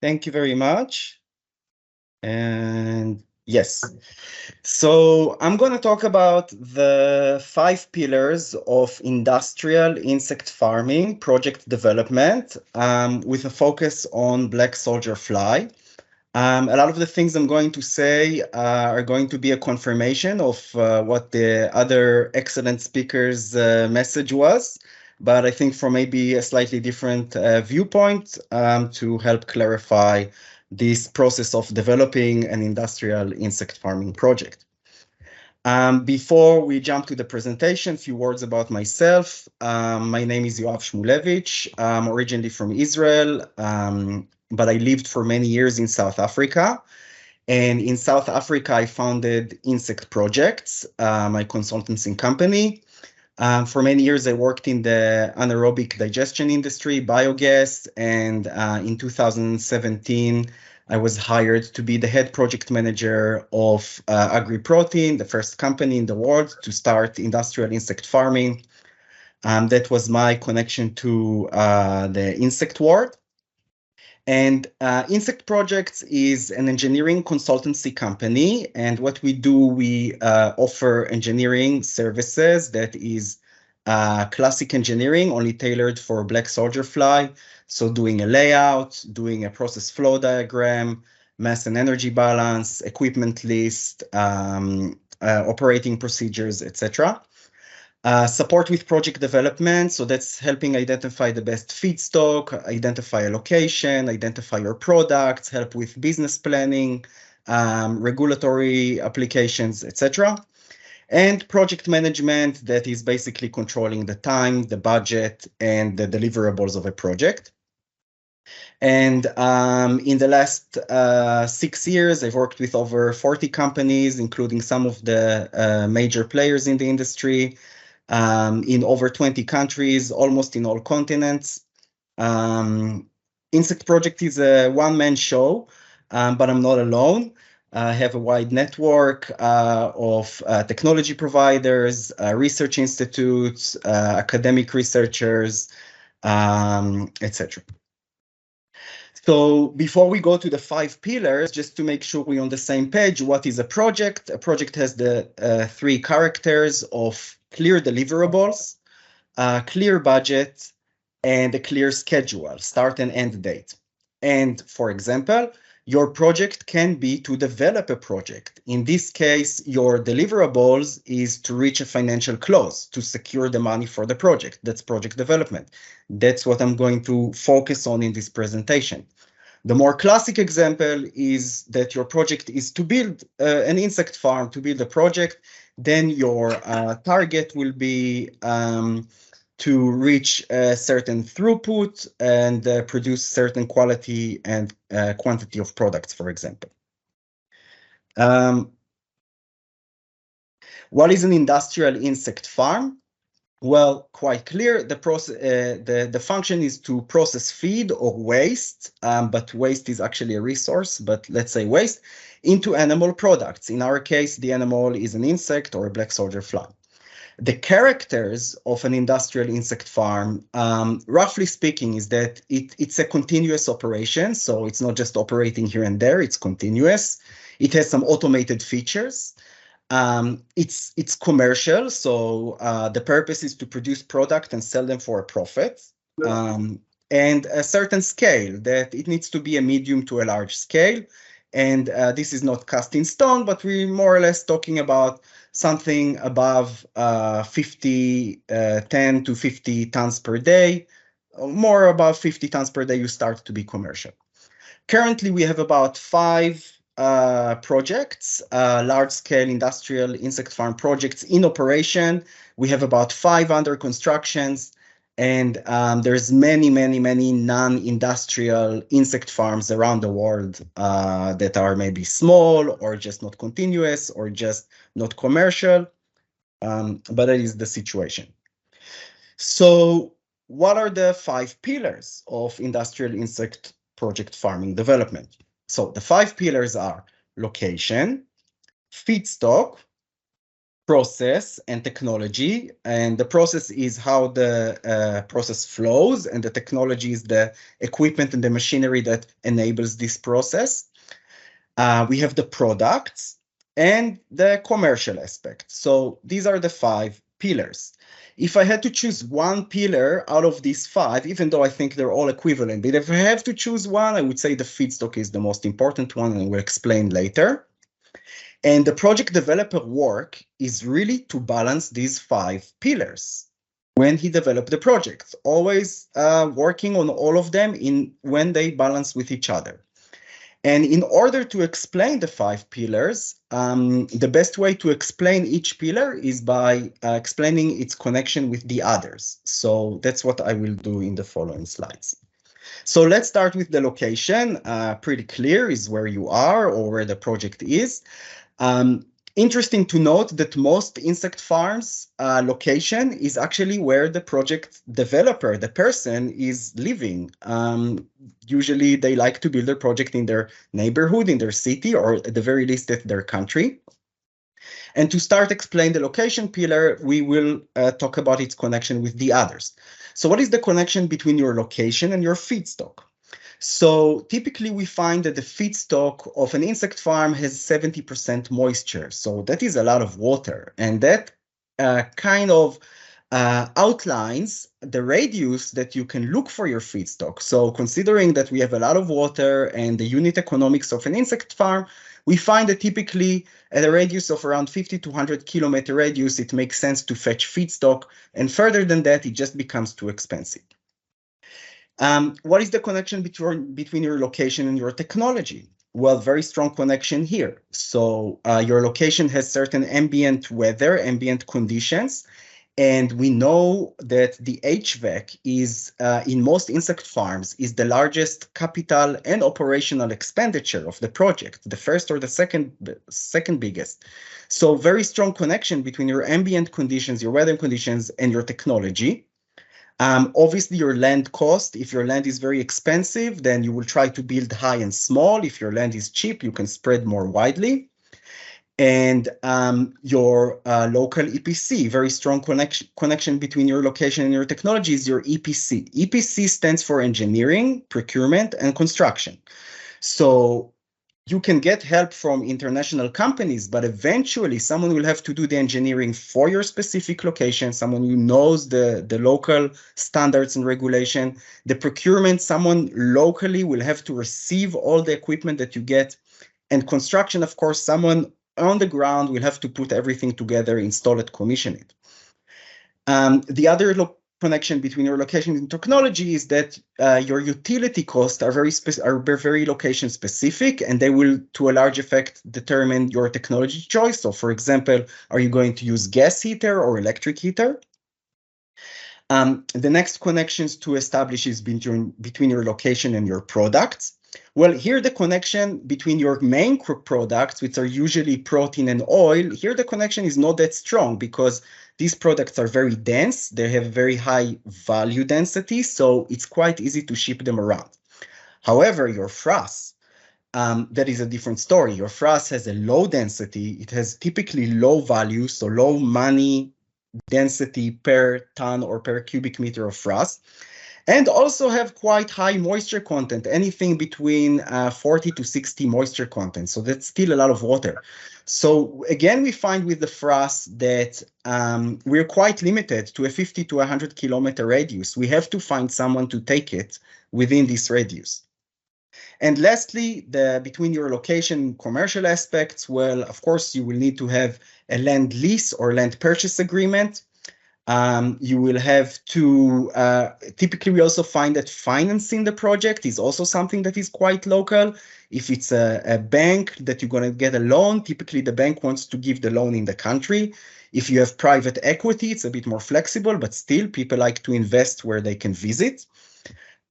Thank you very much. And yes, so I'm going to talk about the 5 pillars of industrial insect farming project development with a focus on black soldier fly. A lot of the things I'm going to say are going to be a confirmation of what the other excellent speakers' message was, but I think from maybe a slightly different viewpoint to help clarify this process of developing an industrial insect farming project. Before we jump to the presentation, a few words about myself. My name is Yoav Shmulevich. I'm originally from Israel, but I lived for many years in South Africa. And in South Africa, I founded Insect Projects, my consultancy company. For many years, I worked in the anaerobic digestion industry, biogas, and in 2017, I was hired to be the head project manager of AgriProtein, the first company in the world to start industrial insect farming. That was my connection to the insect world. And Insect Projects is an engineering consultancy company. And what we do, we offer engineering services that is classic engineering, only tailored for black soldier fly. So doing a layout, doing a process flow diagram, mass and energy balance, equipment list, operating procedures, etc. Support with project development, so that's helping identify the best feedstock, identify a location, identify your products, help with business planning, regulatory applications, etc. And project management, that is basically controlling the time, the budget, and the deliverables of a project. And in the last 6 years, I've worked with over 40 companies, including some of the major players in the industry, in over 20 countries, almost in all continents. Insect Project is a one-man show, but I'm not alone. I have a wide network of technology providers, research institutes, academic researchers, etc. So before we go to the 5 pillars, just to make sure we're on the same page, what is a project? A project has the 3 characters of clear deliverables, clear budget, and a clear schedule, start and end date. And for example, your project can be to develop a project. In this case, your deliverables is to reach a financial close, to secure the money for the project. That's project development. That's what I'm going to focus on in this presentation. The more classic example is that your project is to build an insect farm, to build a project. Then your target will be to reach a certain throughput and produce certain quality and quantity of products, for example. What is an industrial insect farm? Well, quite clear. The function is to process feed or waste, but waste is actually a resource, but let's say waste, into animal products. In our case, the animal is an insect or a black soldier fly. The characters of an industrial insect farm, roughly speaking, is that it's a continuous operation. So it's not just operating here and there, it's continuous. It has some automated features. It's commercial, so the purpose is to produce product and sell them for a profit. And a certain scale, that it needs to be a medium to a large scale. And this is not cast in stone, but we're more or less talking about something above 10 to 50 tons per day. More above 50 tons per day, you start to be commercial. Currently, we have about 5 projects, large-scale industrial insect farm projects in operation. We have about 5 under constructions, and there's many non-industrial insect farms around the world that are maybe small or just not continuous or just not commercial, but that is the situation. So what are the 5 pillars of industrial insect project farming development? So the 5 pillars are location, feedstock, process and technology. And the process is how the process flows, and the technology is the equipment and the machinery that enables this process. We have the products and the commercial aspect. So these are the 5 pillars. If I had to choose one pillar out of these 5, even though I think they're all equivalent, but if I have to choose one, I would say the feedstock is the most important one, and we'll explain later. And the project developer work is really to balance these 5 pillars when he developed the project, always working on all of them when they balance with each other. And in order to explain the 5 pillars, the best way to explain each pillar is by explaining its connection with the others. So that's what I will do in the following slides. So let's start with the location. Pretty clear is where you are or where the project is. Interesting to note that most insect farms location is actually where the project developer, the person, is living. Usually they like to build their project in their neighborhood, in their city, or at the very least at their country. And to start explain the location pillar, we will talk about its connection with the others. So what is the connection between your location and your feedstock? So typically we find that the feedstock of an insect farm has 70% moisture. So that is a lot of water, and that kind of outlines the radius that you can look for your feedstock. So considering that we have a lot of water and the unit economics of an insect farm, we find that typically at a radius of around 50 to 100 kilometer radius, it makes sense to fetch feedstock. And further than that, it just becomes too expensive. What is the connection between your location and your technology? Well, very strong connection here. So your location has certain ambient weather, ambient conditions, and we know that the HVAC is, in most insect farms, is the largest capital and operational expenditure of the project, the first or the second biggest. So very strong connection between your ambient conditions, your weather conditions, and your technology. Obviously, your land cost, if your land is very expensive, then you will try to build high and small. If your land is cheap, you can spread more widely. And your local EPC, very strong connection between your location and your technology is your EPC. EPC stands for engineering, procurement, and construction. So you can get help from international companies, but eventually someone will have to do the engineering for your specific location, someone who knows the local standards and regulation. The procurement, someone locally will have to receive all the equipment that you get. And construction, of course, someone on the ground will have to put everything together, install it, commission it. The other connection between your location and technology is that your utility costs are very location specific, and they will, to a large effect, determine your technology choice. So, for example, are you going to use gas heater or electric heater? The next connections to establish is between your location and your products. Well, here the connection between your main products, which are usually protein and oil, here the connection is not that strong because these products are very dense. They have very high value density, so it's quite easy to ship them around. However, your frass, that is a different story. Your frass has a low density. It has typically low value, so low money density per ton or per cubic meter of frass, and also have quite high moisture content, anything between 40 to 60 moisture content. So that's still a lot of water. So again, we find with the frass that we're quite limited to a 50 to 100 kilometer radius. We have to find someone to take it within this radius. And lastly, between your location commercial aspects, well, of course, you will need to have a land lease or land purchase agreement. You will have to, typically we also find that financing the project is also something that is quite local. If it's a bank that you're going to get a loan, typically the bank wants to give the loan in the country. If you have private equity, it's a bit more flexible, but still people like to invest where they can visit.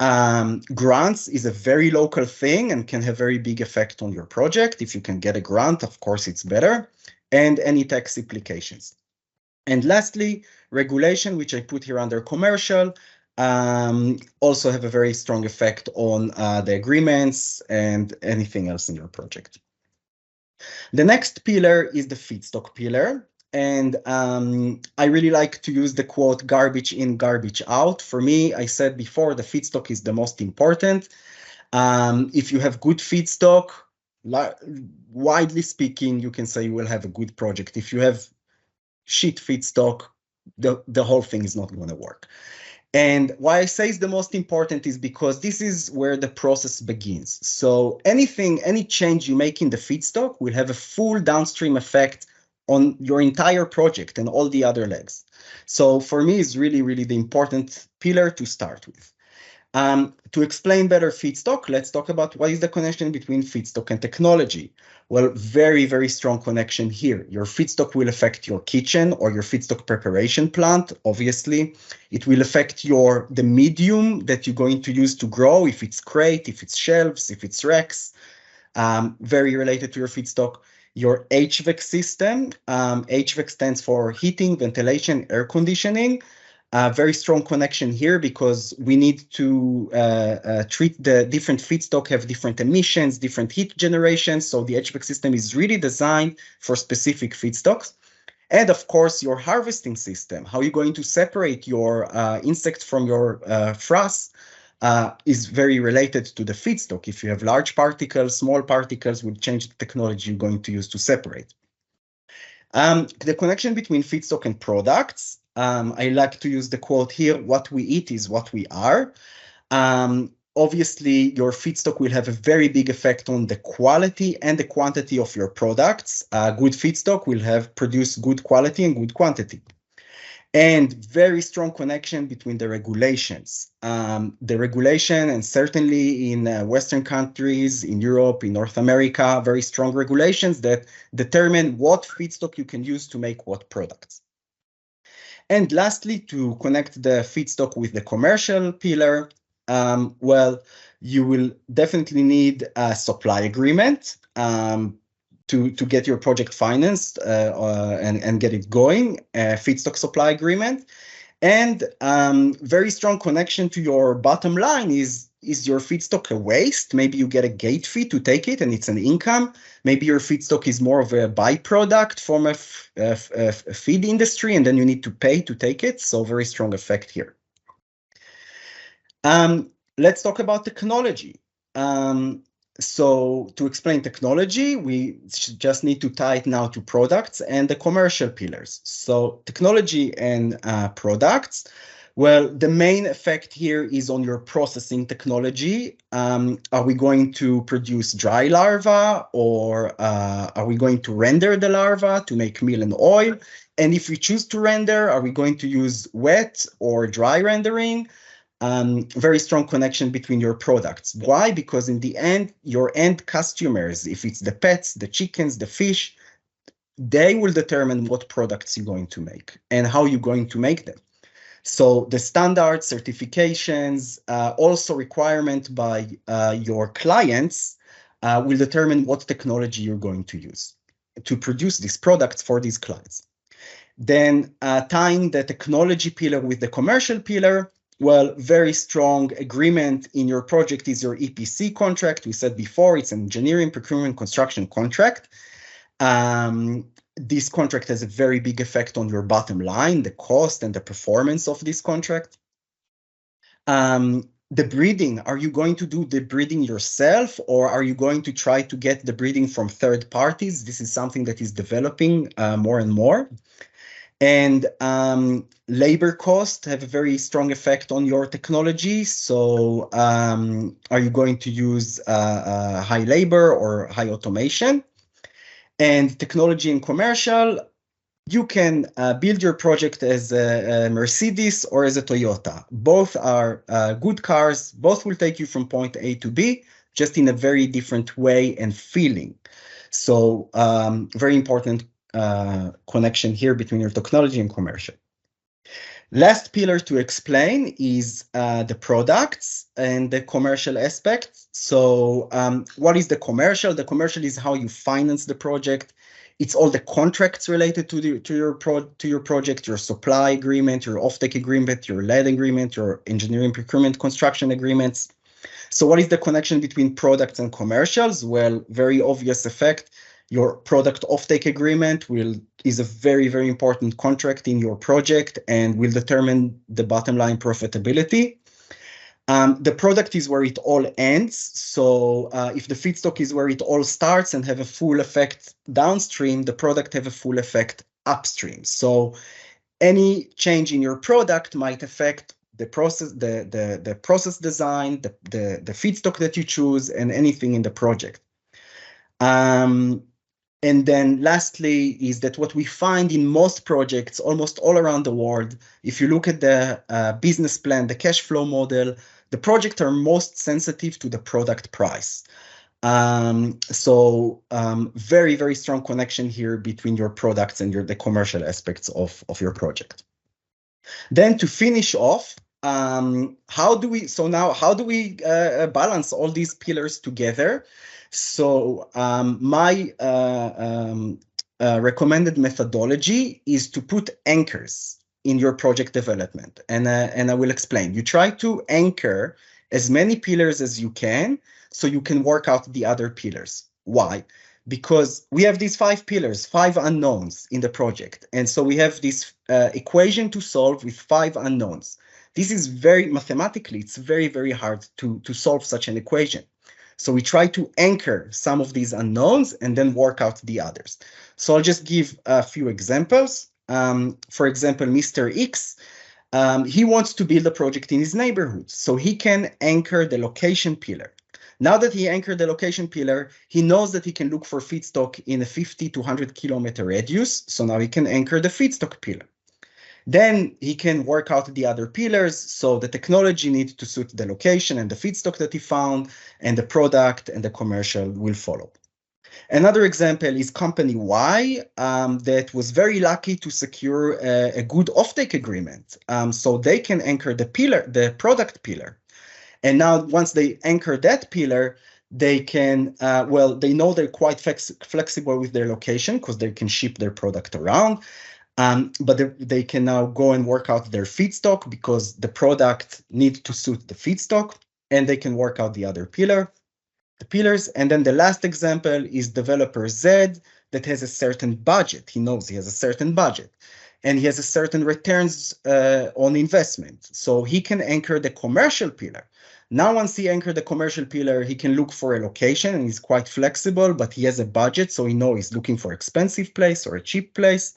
Grants is a very local thing and can have very big effect on your project. If you can get a grant, of course, it's better. And any tax implications. And lastly, regulation, which I put here under commercial, also have a very strong effect on the agreements and anything else in your project. The next pillar is the feedstock pillar. And I really like to use the quote, garbage in, garbage out. For me, I said before, the feedstock is the most important. If you have good feedstock, widely speaking, you can say you will have a good project. If you have shit feedstock, the whole thing is not going to work. And why I say it's the most important is because this is where the process begins. So any change you make in the feedstock will have a full downstream effect on your entire project and all the other legs. So for me, it's really, really the important pillar to start with. To explain better feedstock, let's talk about what is the connection between feedstock and technology. Well, very, very strong connection here. Your feedstock will affect your kitchen or your feedstock preparation plant, obviously. It will affect the medium that you're going to use to grow, if it's crate, if it's shelves, if it's racks, very related to your feedstock. Your HVAC system, HVAC stands for heating, ventilation, air conditioning. Very strong connection here because we need to treat the different feedstock, have different emissions, different heat generations. So the HVAC system is really designed for specific feedstocks. And of course, your harvesting system, how you're going to separate your insect from your frass is very related to the feedstock. If you have large particles, small particles will change the technology you're going to use to separate. The connection between feedstock and products, I like to use the quote here, what we eat is what we are. Obviously, your feedstock will have a very big effect on the quality and the quantity of your products. Good feedstock will produce good quality and good quantity. And very strong connection between the regulations. The regulation, and certainly in Western countries, in Europe, in North America, very strong regulations that determine what feedstock you can use to make what products. And lastly, to connect the feedstock with the commercial pillar, well, you will definitely need a supply agreement to get your project financed and get it going, a feedstock supply agreement. And very strong connection to your bottom line is your feedstock a waste? Maybe you get a gate fee to take it and it's an income. Maybe your feedstock is more of a byproduct from a feed industry and then you need to pay to take it. So very strong effect here. Let's talk about technology. So to explain technology, we just need to tie it now to products and the commercial pillars. So technology and products. Well, the main effect here is on your processing technology. Are we going to produce dry larvae or are we going to render the larva to make meal and oil? And if we choose to render, are we going to use wet or dry rendering? Very strong connection between your products. Why? Because in the end, your end customers, if it's the pets, the chickens, the fish, they will determine what products you're going to make and how you're going to make them. So the standards, certifications, also requirement by your clients will determine what technology you're going to use to produce these products for these clients. Then tying the technology pillar with the commercial pillar, well, very strong agreement in your project is your EPC contract. We said before, it's an engineering, procurement, construction contract. This contract has a very big effect on your bottom line, the cost and the performance of this contract. The breeding, are you going to do the breeding yourself or are you going to try to get the breeding from third parties? This is something that is developing more and more. And labor costs have a very strong effect on your technology. So are you going to use high labor or high automation? And technology and commercial, you can build your project as a Mercedes or as a Toyota. Both are good cars. Both will take you from point A to B, just in a very different way and feeling. So very important connection here between your technology and commercial. Last pillar to explain is the products and the commercial aspect. So what is the commercial? The commercial is how you finance the project. It's all the contracts related to your project, your supply agreement, your offtake agreement, your lead agreement, your engineering, procurement, construction agreements. So what is the connection between products and commercials? Well, very obvious effect. Your product offtake agreement will is a very, very important contract in your project and will determine the bottom line profitability. The product is where it all ends. So if the feedstock is where it all starts and have a full effect downstream, the product have a full effect upstream. So any change in your product might affect the process, the process design, the feedstock that you choose, and anything in the project. And then lastly is that what we find in most projects, almost all around the world, if you look at the business plan, the cash flow model, the projects are most sensitive to the product price. Very, very strong connection here between your products and the commercial aspects of your project. Then to finish off, how do we balance all these pillars together? So my recommended methodology is to put anchors in your project development, and I will explain. You try to anchor as many pillars as you can, so you can work out the other pillars. Why? Because we have these 5 pillars, 5 unknowns in the project, and so we have this equation to solve with 5 unknowns. This is mathematically, it's very, very hard to solve such an equation. So we try to anchor some of these unknowns and then work out the others. So I'll just give a few examples. For example, Mr. X, he wants to build a project in his neighborhood, so he can anchor the location pillar. Now that he anchored the location pillar, he knows that he can look for feedstock in a 50 to 100 kilometer radius, so now he can anchor the feedstock pillar. Then he can work out the other pillars, so the technology needs to suit the location and the feedstock that he found, and the product and the commercial will follow. Another example is company Y that was very lucky to secure a good offtake agreement. So they can anchor the product pillar. And now once they anchor that pillar, they can, they know they're quite flexible with their location because they can ship their product around. But they can now go and work out their feedstock because the product needs to suit the feedstock, and they can work out the other pillars. And then the last example is developer Z that has a certain budget. He knows he has a certain budget, and he has a certain returns on investment. So he can anchor the commercial pillar. Now, once he anchored the commercial pillar, he can look for a location, and he's quite flexible, but he has a budget, so he knows he's looking for an expensive place or a cheap place.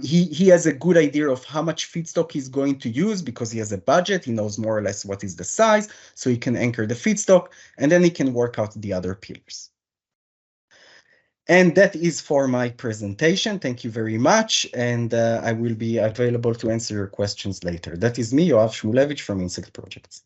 He has a good idea of how much feedstock he's going to use because he has a budget. He knows more or less what is the size, so he can anchor the feedstock, and then he can work out the other pillars. And that is for my presentation. Thank you very much, and I will be available to answer your questions later. That is me, Yoav Shmulevich from Insect Projects.